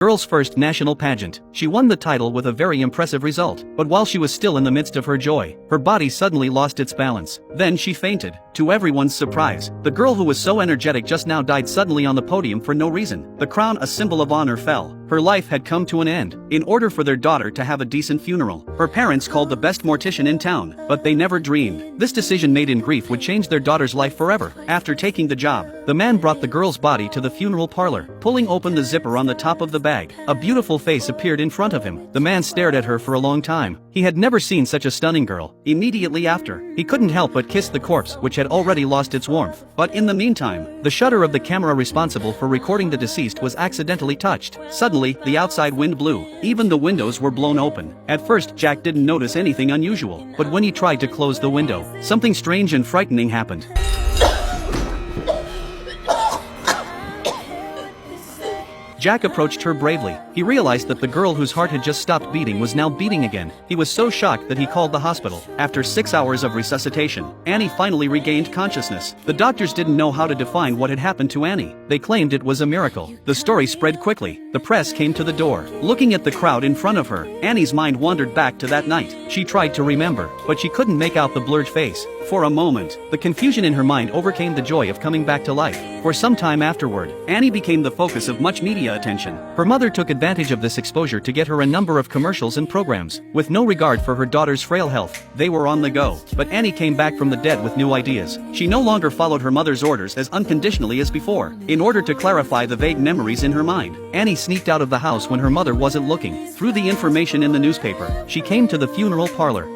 Girl's first national pageant. She won the title with a very impressive result, but while she was still in the midst of her joy, her body suddenly lost its balance. Then she fainted. To everyone's surprise, the girl who was so energetic just now died suddenly on the podium for no reason. The crown, a symbol of honor, fell. Her life had come to an end. In order for their daughter to have a decent funeral, her parents called the best mortician in town, but they never dreamed this decision made in grief would change their daughter's life forever. After taking the job, the man brought the girl's body to the funeral parlor. Pulling open the zipper on the top of the bag, a beautiful face appeared in front of him. The man stared at her for a long time. He had never seen such a stunning girl. Immediately after, he couldn't help but kiss the corpse, which had already lost its warmth. But in the meantime, the shutter of the camera responsible for recording the deceased was accidentally touched. Suddenly, the outside wind blew. Even the windows were blown open. At first, Jack didn't notice anything unusual, but when he tried to close the window, something strange and frightening happened. Jack approached her bravely. He realized that the girl whose heart had just stopped beating was now beating again. He was so shocked that he called the hospital. After 6 hours of resuscitation, Annie finally regained consciousness. The doctors didn't know how to define what had happened to Annie. They claimed it was a miracle. The story spread quickly. The press came to the door. Looking at the crowd in front of her, Annie's mind wandered back to that night. She tried to remember, but she couldn't make out the blurred face. For a moment, the confusion in her mind overcame the joy of coming back to life. For some time afterward, Annie became the focus of much media attention. Her mother took advantage of this exposure to get her a number of commercials and programs. With no regard for her daughter's frail health, they were on the go. But Annie came back from the dead with new ideas. She no longer followed her mother's orders as unconditionally as before. In order to clarify the vague memories in her mind, Annie sneaked out of the house when her mother wasn't looking. Through the information in the newspaper, she came to the funeral parlor.